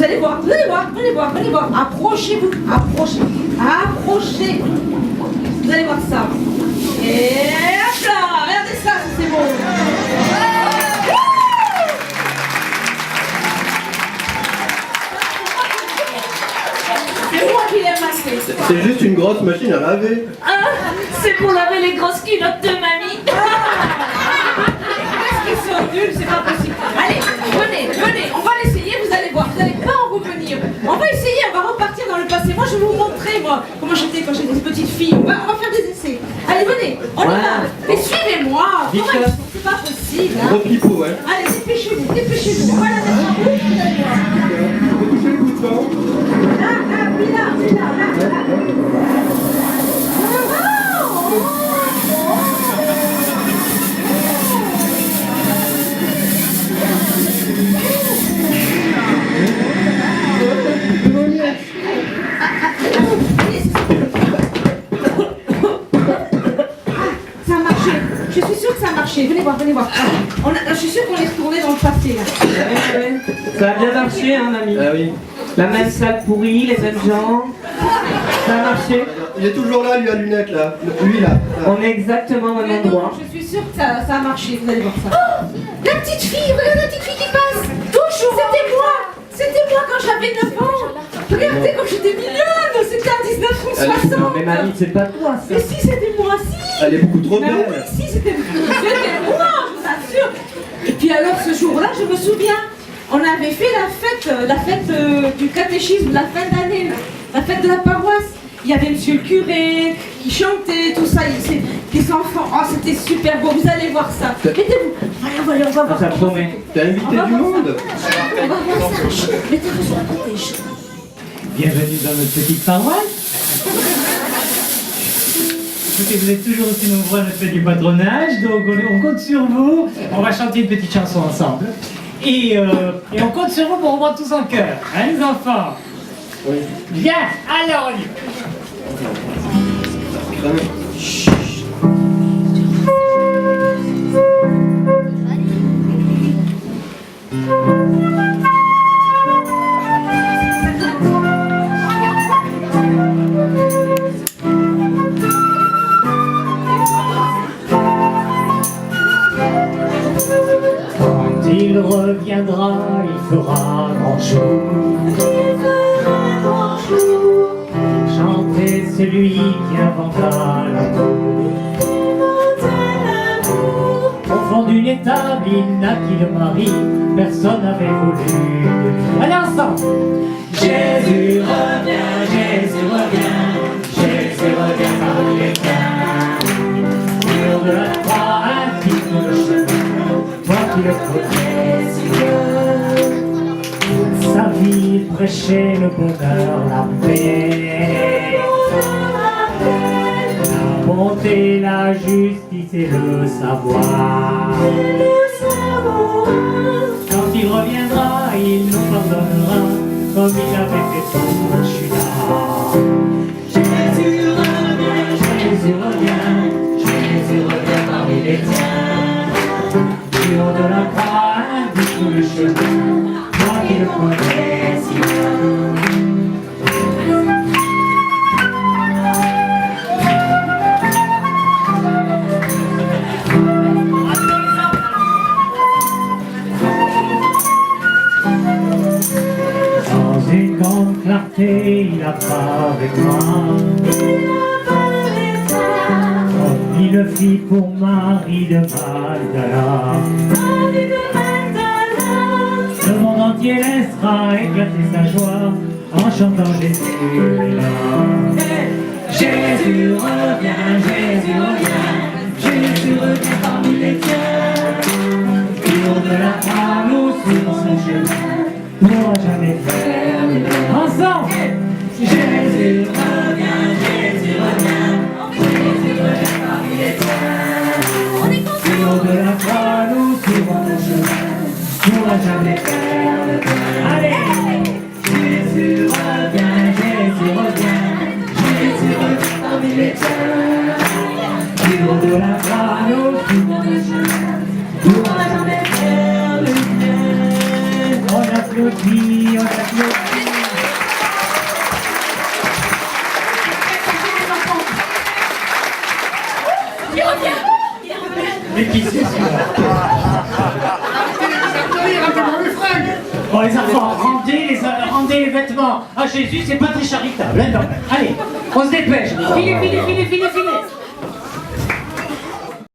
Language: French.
allez voir, venez voir, venez voir, venez voir. Approchez-vous, approchez, approchez. Vous allez voir ça. Et hop là, regardez ça, c'est beau. C'est moi qui l'ai masqué. C'est juste une grosse machine à laver. Ah, c'est pour laver les grosses culottes de mamie. Qu'est-ce qu'ils sont nuls, c'est pas possible. Allez, venez, venez, on va l'essayer, vous allez voir, vous n'allez pas en revenir. On va essayer, on va repartir dans le passé. Moi, je vais vous montrer, moi, comment j'étais quand j'étais une petite fille. On va faire des essais. Allez, venez, on y va. Mais suivez-moi. C'est pas possible. Hein. Gros pipeau, ouais. Allez, dépêchez-vous, dépêchez-vous. On va la mettre en route, vous allez voir. Faut toucher le bouton. Là, puis là, puis là, là, là. Ça a marché. Je suis sûre que ça a marché. Venez voir, venez voir. Je suis sûre qu'on est retourné dans le passé. Là. Ça a bien marché, hein, mamie. Ah oui. La même salle pourrie, les mêmes gens. Ça a marché. Il est toujours là, lui à lunettes, là. Lui, là. On est exactement au même Mais non, endroit. je suis sûre que ça a marché. Vous allez voir ça. Oh, la petite fille, regarde la petite fille qui passe. Toujours. C'était moi. C'était moi quand j'avais 9 ans. Regardez comme j'étais mignonne. C'était en 1960. Non, mais mamie, c'est pas toi, ça. Mais si, c'était moi, si. Elle est beaucoup trop Mais belle. oui, si, c'était moi, je vous assure. Et puis alors, ce jour-là, je me souviens, on avait fait la fête du catéchisme, la fin d'année, la fête de la paroisse. Il y avait monsieur le curé qui chantait, tout ça, les enfants. Oh, c'était super beau, vous allez voir ça. Mettez-vous. Voilà, on va voir. Ça promet. T'as invité du monde. On va voir ça. Mettez-vous sur la côté. Bienvenue dans notre petite paroisse. Écoutez, vous êtes toujours aussi nombreux à notre fête du patronage, donc on compte sur vous. On va chanter une petite chanson ensemble. Et on compte sur vous pour reprendre tous en chœur. Hein, les enfants? Oui. Bien, alors on y va. Quand il reviendra, il fera grand jour. Chanter celui qui inventa l'amour. Au fond d'une étable, il naquit le mari. Personne n'avait voulu de lui. Allez ensemble. Jésus revient, Jésus revient. Jésus revient parmi les tiens. Sur de la croix, indigne le chemin. Toi qui le connais si bien. Sa vie, il prêchait le bonheur, la paix. La bonté, la justice et le savoir. Quand il reviendra, il nous pardonnera comme il avait fait pour Judas. Jésus revient, Jésus revient, Jésus revient parmi les tiens. Sur de la croix, indique le chemin, toi qui le connais si bien. Dans une grande clarté, il apparaît avec moi. Comme il le fit pour Marie de Magdala. Le monde entier laissera éclater sa joie en chantant Jésus est là. Jésus revient, Jésus revient, Jésus revient parmi les tiens. Jour de la croix, nous suivons son chemin. Pour jamais faire de mal. Ensemble. Jésus revient, Jésus revient, Jésus revient parmi les tiens. Jour de la croix, nous suivons le chemin. Pour jamais faire de mal. Allez. Jésus revient, Jésus revient, Jésus revient parmi les tiens. Jour de la croix, nous suivons le chemin. Pour jamais faire de mal. On applaudit, on Mais qui c'est celui-là? Bon les enfants, rendez les vêtements à Jésus, c'est pas très charitable. Hein, non. Allez, on se dépêche. Filez, filez, filez, filez, filez.